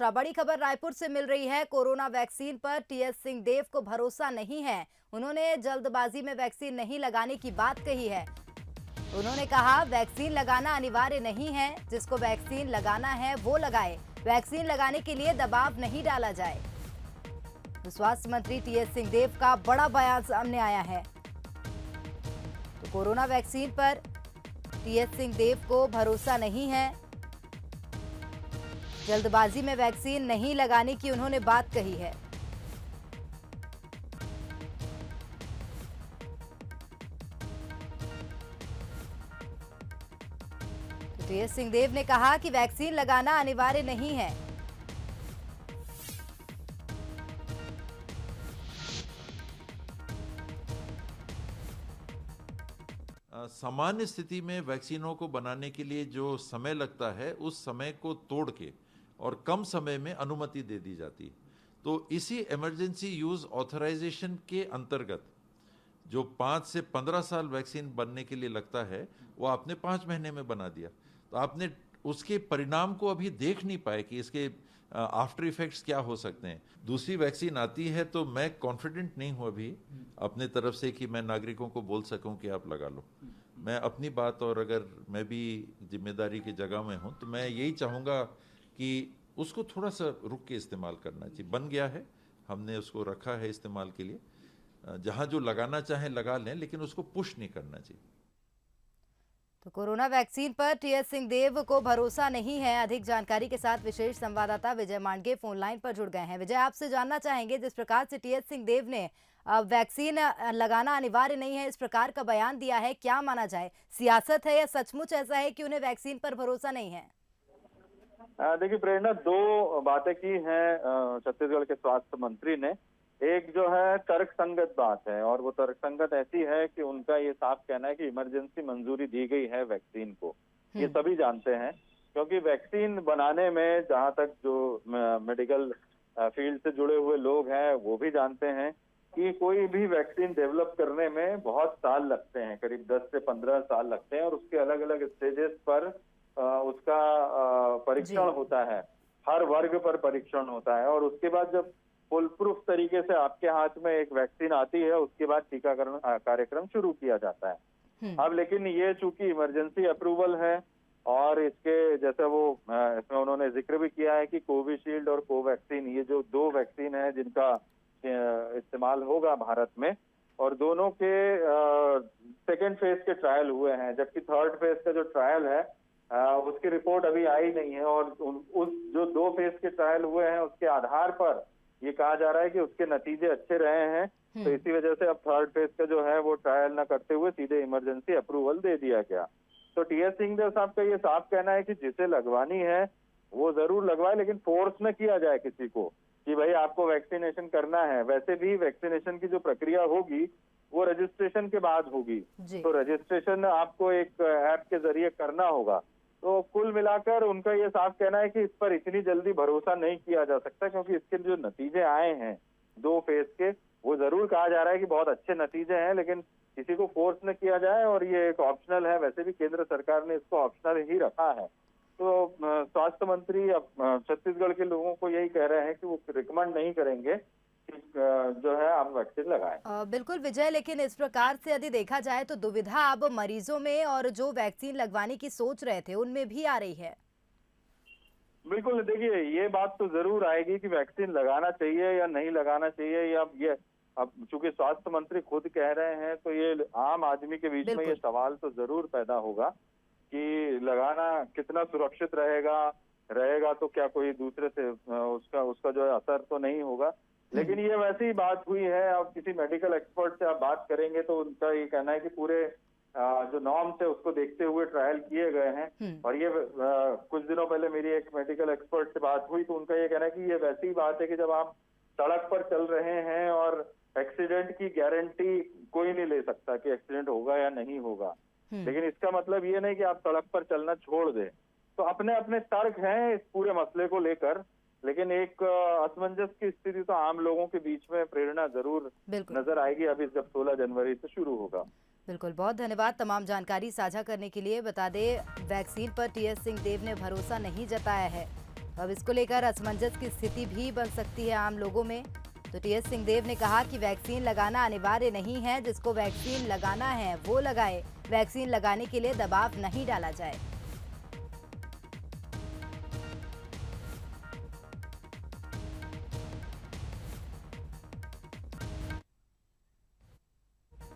बड़ी खबर रायपुर से मिल रही है। कोरोना वैक्सीन पर टीएस सिंहदेव को भरोसा नहीं है। उन्होंने जल्दबाजी में वैक्सीन नहीं लगाने की बात कही है। उन्होंने कहा वैक्सीन लगाना अनिवार्य नहीं है, जिसको वैक्सीन लगाना है वो लगाए, वैक्सीन लगाने के लिए दबाव नहीं डाला जाए। तो स्वास्थ्य मंत्री टीएस सिंहदेव का बड़ा बयान सामने आया है। तो कोरोना वैक्सीन पर टीएस सिंहदेव को भरोसा नहीं है, जल्दबाजी में वैक्सीन नहीं लगाने की उन्होंने बात कही है। तो टीएस सिंहदेव ने कहा कि वैक्सीन लगाना अनिवार्य नहीं है। सामान्य स्थिति में वैक्सीनों को बनाने के लिए जो समय लगता है उस समय को तोड़ के और कम समय में अनुमति दे दी जाती है। तो इसी इमरजेंसी यूज ऑथराइजेशन के अंतर्गत जो 5 से 15 साल वैक्सीन बनने के लिए लगता है वो आपने 5 महीने में बना दिया। तो आपने उसके परिणाम को अभी देख नहीं पाए कि इसके आफ्टर इफेक्ट्स क्या हो सकते हैं। दूसरी वैक्सीन आती है तो मैं कॉन्फिडेंट नहीं हूं अभी अपने तरफ से कि मैं नागरिकों को बोल सकूं कि आप लगा लो। मैं अपनी बात, और अगर मैं भी जिम्मेदारी की जगह में हूं तो मैं यही चाहूँगा कि उसको थोड़ा सा रुक के इस्तेमाल करना चाहिए। बन गया है, हमने उसको रखा है इस्तेमाल के लिए। जहाँ जो लगाना चाहें लगा लें, लेकिन उसको पुश नहीं करना चाहिए। तो कोरोना वैक्सीन पर टीएस सिंहदेव को भरोसा नहीं है। अधिक जानकारी के साथ विशेष संवाददाता विजय मांडगे फोन लाइन पर जुड़ गए हैं। विजय, आपसे जानना चाहेंगे, जिस प्रकार से टीएस सिंहदेव ने वैक्सीन लगाना अनिवार्य नहीं है इस प्रकार का बयान दिया है, क्या माना जाए? सियासत है या सचमुच ऐसा है कि उन्हें वैक्सीन पर भरोसा नहीं है? देखिए प्रेरणा, दो बातें की हैं छत्तीसगढ़ के स्वास्थ्य मंत्री ने। एक जो है तर्कसंगत बात है, और वो तर्कसंगत ऐसी है कि उनका ये साफ कहना है कि इमरजेंसी मंजूरी दी गई है वैक्सीन को। ये सभी जानते हैं, क्योंकि वैक्सीन बनाने में जहां तक जो मेडिकल फील्ड से जुड़े हुए लोग हैं वो भी जानते हैं कि कोई भी वैक्सीन डेवलप करने में बहुत साल लगते हैं, करीब 10 से 15 साल लगते हैं, और उसके अलग अलग स्टेजेस पर उसका परीक्षण होता है। हर वर्ग पर परीक्षण होता है, और उसके बाद जब फुल प्रूफ तरीके से आपके हाथ में एक वैक्सीन आती है, उसके बाद टीकाकरण कार्यक्रम शुरू किया जाता है। अब लेकिन ये चूंकि इमरजेंसी अप्रूवल है, और इसके जैसे वो इसमें उन्होंने जिक्र भी किया है कि कोविशील्ड और कोवैक्सीन, ये जो 2 वैक्सीन है जिनका इस्तेमाल होगा भारत में, और दोनों के सेकेंड फेज के ट्रायल हुए हैं, जबकि थर्ड फेज का जो ट्रायल है उसकी रिपोर्ट अभी आई नहीं है। और उस जो 2 फेज के ट्रायल हुए हैं उसके आधार पर ये कहा जा रहा है कि उसके नतीजे अच्छे रहे हैं। तो इसी वजह से अब थर्ड फेज का जो है वो ट्रायल न करते हुए सीधे इमरजेंसी अप्रूवल दे दिया गया। तो टीएस सिंहदेव साहब का ये साफ कहना है कि जिसे लगवानी है वो जरूर लगवाए, लेकिन फोर्स न किया जाए किसी को कि भाई आपको वैक्सीनेशन करना है। वैसे भी वैक्सीनेशन की जो प्रक्रिया होगी वो रजिस्ट्रेशन के बाद होगी, तो रजिस्ट्रेशन आपको एक ऐप के जरिए करना होगा। तो कुल मिलाकर उनका ये साफ कहना है कि इस पर इतनी जल्दी भरोसा नहीं किया जा सकता, क्योंकि इसके जो नतीजे आए हैं 2 फेज के, वो जरूर कहा जा रहा है कि बहुत अच्छे नतीजे हैं, लेकिन किसी को फोर्स न किया जाए। और ये एक ऑप्शनल है, वैसे भी केंद्र सरकार ने इसको ऑप्शनल ही रखा है। तो स्वास्थ्य मंत्री अब छत्तीसगढ़ के लोगों को यही कह रहे हैं कि वो रिकमेंड नहीं करेंगे जो है आप वैक्सीन लगाएं। बिल्कुल विजय, लेकिन इस प्रकार से यदि देखा जाए तो दुविधा अब मरीजों में और जो वैक्सीन लगवाने की सोच रहे थे उनमें भी आ रही है। बिल्कुल, देखिए ये बात तो जरूर आएगी कि वैक्सीन लगाना चाहिए या नहीं लगाना चाहिए, या अब चूंकि स्वास्थ्य मंत्री खुद कह रहे हैं तो ये आम आदमी के बीच में ये सवाल तो जरूर पैदा होगा कि लगाना कितना सुरक्षित रहेगा तो क्या कोई दूसरे से उसका जो है असर तो नहीं होगा। लेकिन ये वैसे ही बात हुई है। अब किसी मेडिकल एक्सपर्ट से आप बात करेंगे तो उनका ये कहना है कि पूरे जो नॉर्म्स है उसको देखते हुए ट्रायल किए गए हैं। और ये कुछ दिनों पहले मेरी एक मेडिकल एक्सपर्ट से बात हुई तो उनका ये कहना है कि ये वैसी ही बात है कि जब आप सड़क पर चल रहे हैं और एक्सीडेंट की गारंटी कोई नहीं ले सकता कि एक्सीडेंट होगा या नहीं होगा, लेकिन इसका मतलब ये नहीं कि आप सड़क पर चलना छोड़ दें। तो अपने अपने तर्क हैं इस पूरे मसले को लेकर, लेकिन एक असमंजस की स्थिति तो आम लोगों के बीच में प्रेरणा जरूर नजर आएगी अभी जब 16 जनवरी से शुरू होगा। बिल्कुल, बहुत धन्यवाद तमाम जानकारी साझा करने के लिए। बता दें, वैक्सीन पर टीएस सिंहदेव ने भरोसा नहीं जताया है। अब इसको लेकर असमंजस की स्थिति भी बन सकती है आम लोगों में। तो टीएस सिंहदेव ने कहा कि वैक्सीन लगाना अनिवार्य नहीं है, जिसको वैक्सीन लगाना है वो लगाए, वैक्सीन लगाने के लिए दबाव नहीं डाला जाए।